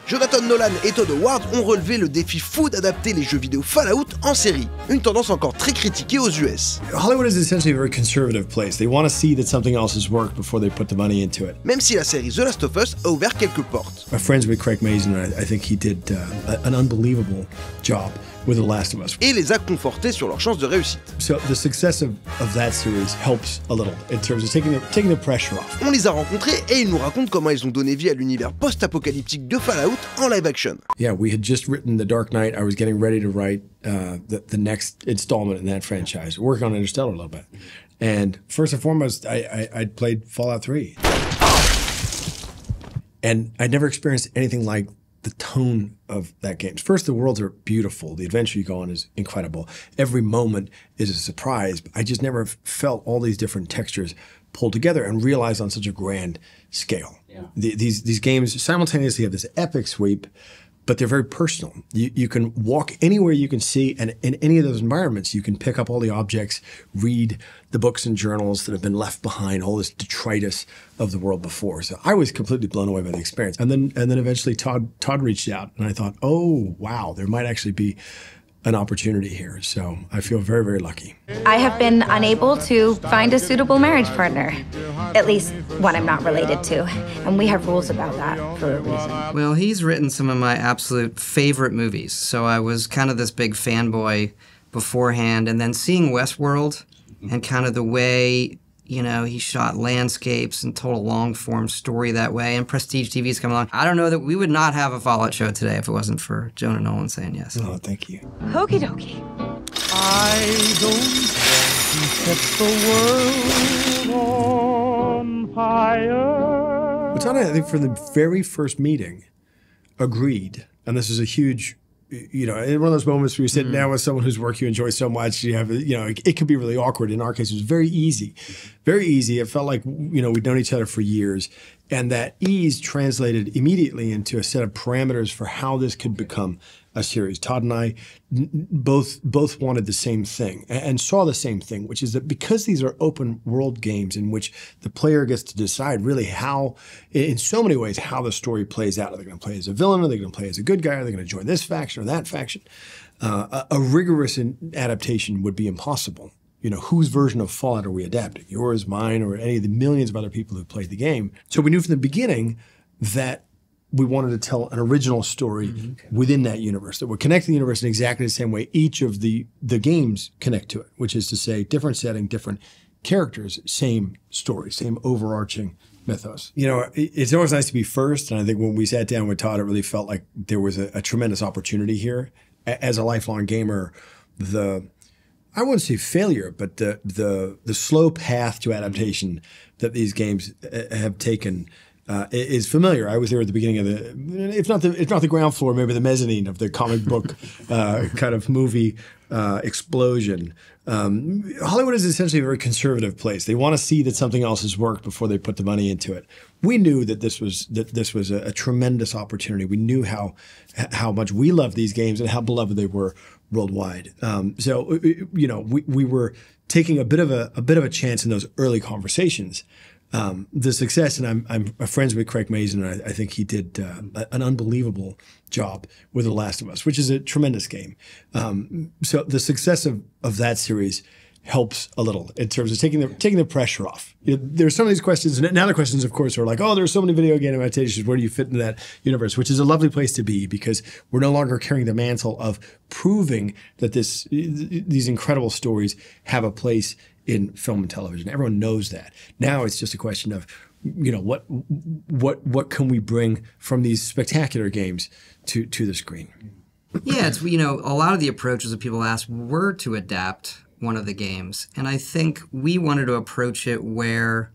Jonathan Nolan et Todd Howard ont relevé le défi fou d'adapter les jeux vidéo Fallout en série, une tendance encore très critiquée aux US. Hollywood is essentially a very conservative place. They want to see that something else has worked before they put the money into it. Même si la série The Last of Us a ouvert quelques portes. My friends with Craig Mazin, I think he did an unbelievable job with The Last of Us. Et les a confortés sur leurs chances de réussite. So the success of that series helps a little in terms of taking the pressure off. On les a rencontrés et ils nous racontent comment ils ont donné vie à l'univers post-apocalyptique de Fallout en live action. Yeah, we had just written The Dark Knight. I was getting ready to write the next installment in that franchise, working on Interstellar a little bit. And first and foremost, I'd played Fallout 3. And I'd never experienced anything like the tone of that game. First, the worlds are beautiful. The adventure you go on is incredible. Every moment is a surprise. I just never felt all these different textures pulled together and realized on such a grand scale. Yeah. These games simultaneously have this epic sweep, but they're very personal. You can walk anywhere you can see, and in any of those environments, you can pick up all the objects, read the books and journals that have been left behind, all this detritus of the world before. So I was completely blown away by the experience. And then eventually Todd reached out, and I thought, oh, wow, there might actually be an opportunity here. So I feel very, very lucky. I have been unable to find a suitable marriage partner. At least one I'm not related to. And we have rules about that for a reason. Well, he's written some of my absolute favorite movies. So I was kind of this big fanboy beforehand. And then seeing Westworld and kind of the way, you know, he shot landscapes and told a long-form story that way, and Prestige TV's come along. I don't know that we would not have a Fallout show today if it wasn't for Jonah Nolan saying yes. Oh, thank you. Okie dokie. I don't want to set the world on fire. But Todd, I think from the very first meeting, agreed, and this is a huge, you know, in one of those moments where you sit down with someone whose work you enjoy so much, you have, you know, it can be really awkward. In our case, it was very easy, very easy. It felt like, you know, we'd known each other for years. And that ease translated immediately into a set of parameters for how this could become a series. Todd and I both wanted the same thing and saw the same thing, which is that because these are open world games in which the player gets to decide really how, in so many ways, how the story plays out. Are they going to play as a villain? Are they going to play as a good guy? Are they going to join this faction or that faction? A rigorous adaptation would be impossible. You know, whose version of Fallout are we adapting? Yours, mine, or any of the millions of other people who played the game. So we knew from the beginning that we wanted to tell an original story within that universe, that would connect the universe in exactly the same way each of the games connect to it, which is to say different setting, different characters, same story, same overarching mythos. You know, it's always nice to be first, and I think when we sat down with Todd, it really felt like there was a tremendous opportunity here. As a lifelong gamer, I wouldn't say failure, but the slow path to adaptation that these games have taken is familiar. I was there at the beginning of if not the ground floor, maybe the mezzanine of the comic book kind of movie explosion. Hollywood is essentially a very conservative place. They want to see that something else has worked before they put the money into it. We knew that this was a tremendous opportunity. We knew how much we loved these games and how beloved they were worldwide. So you know, we were taking a bit of a chance in those early conversations. The success, and I'm friends with Craig Mazin, and I think he did an unbelievable job with The Last of Us, which is a tremendous game. So the success of that series helps a little in terms of taking the pressure off. You know, there's some of these questions, and now the questions, of course, are like, oh, there's so many video game adaptations. Where do you fit into that universe? Which is a lovely place to be, because we're no longer carrying the mantle of proving that these incredible stories have a place in film and television. Everyone knows that. Now it's just a question of, you know, what can we bring from these spectacular games to the screen? Yeah, it's, you know, a lot of the approaches that people ask were to adapt one of the games. And I think we wanted to approach it where,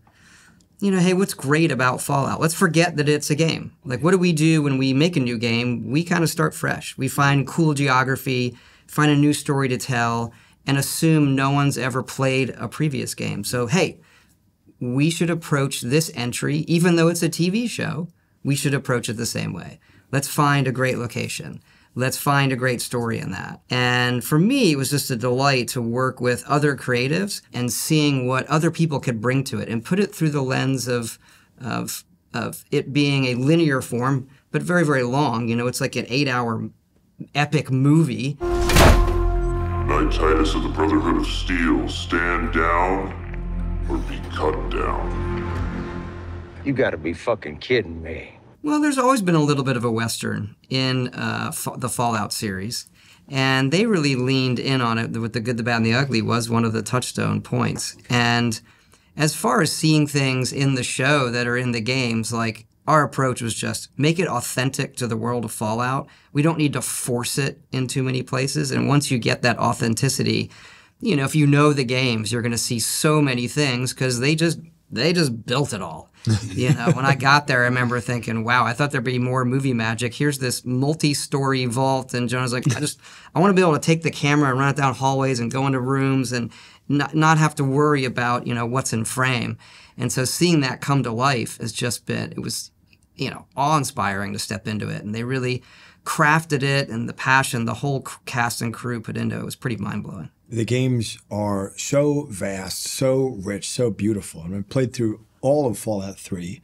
you know, hey, what's great about Fallout? Let's forget that it's a game. Like, what do we do when we make a new game? We kind of start fresh. We find cool geography, find a new story to tell, and assume no one's ever played a previous game. So, hey, we should approach this entry, even though it's a TV show, we should approach it the same way. Let's find a great location. Let's find a great story in that. And for me, it was just a delight to work with other creatives and seeing what other people could bring to it and put it through the lens of it being a linear form, but very, very long. You know, it's like an 8-hour epic movie. Knight Titus of the Brotherhood of Steel, stand down or be cut down. You gotta be fucking kidding me. Well, there's always been a little bit of a Western in the Fallout series, and they really leaned in on it. With The Good, the Bad, and the Ugly was one of the touchstone points. And as far as seeing things in the show that are in the games, like, our approach was just make it authentic to the world of Fallout. We don't need to force it in too many places. And once you get that authenticity, you know, if you know the games, you're going to see so many things because they just built it all. You know, when I got there, I remember thinking, wow, I thought there'd be more movie magic. Here's this multi-story vault. And Jonah's like, I want to be able to take the camera and run it down hallways and go into rooms and not have to worry about, you know, what's in frame. And so seeing that come to life has just been, it was, you know, awe-inspiring to step into it. And they really crafted it, and the passion the whole cast and crew put into it was pretty mind-blowing. The games are so vast, so rich, so beautiful. I mean, I played through all of Fallout 3,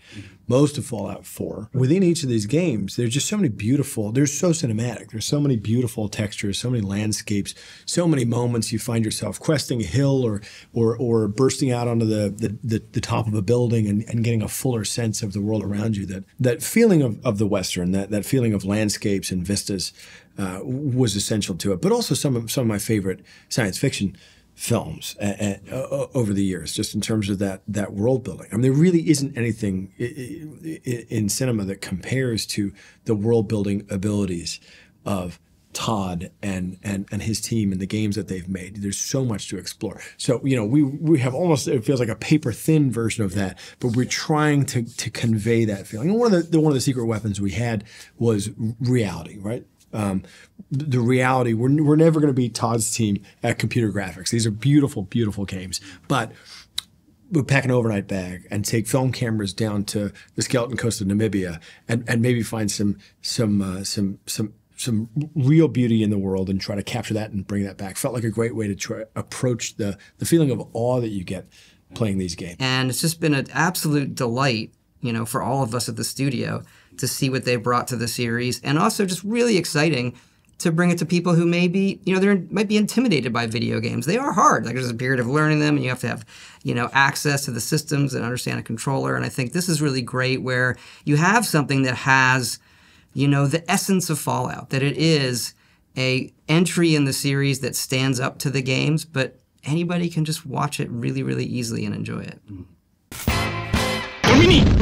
most of Fallout 4. Within each of these games, there's just so many beautiful, they're so cinematic. There's so many beautiful textures, so many landscapes, so many moments you find yourself questing a hill or bursting out onto the top of a building and getting a fuller sense of the world around you. That feeling of the Western, that feeling of landscapes and vistas was essential to it. But also some of my favorite science fiction films over the years, just in terms of that world building. I mean, there really isn't anything in cinema that compares to the world building abilities of Todd and his team and the games that they've made. There's so much to explore. So, you know, we have almost, it feels like a paper thin version of that, but we're trying to convey that feeling. And one of the secret weapons we had was reality, right? The reality, we're never going to beat Todd's team at computer graphics. These are beautiful, beautiful games. But we'll pack an overnight bag and take film cameras down to the Skeleton Coast of Namibia and maybe find some real beauty in the world and try to capture that and bring that back. Felt like a great way to try approach the feeling of awe that you get playing these games. And it's just been an absolute delight, you know, for all of us at the studio to see what they brought to the series, and also just really exciting to bring it to people who maybe, you know, they might be intimidated by video games. They are hard. Like, there's a period of learning them, and you have to have, you know, access to the systems and understand a controller. And I think this is really great where you have something that has, you know, the essence of Fallout, that it is a entry in the series that stands up to the games, but anybody can just watch it really, really easily and enjoy it. Konbini!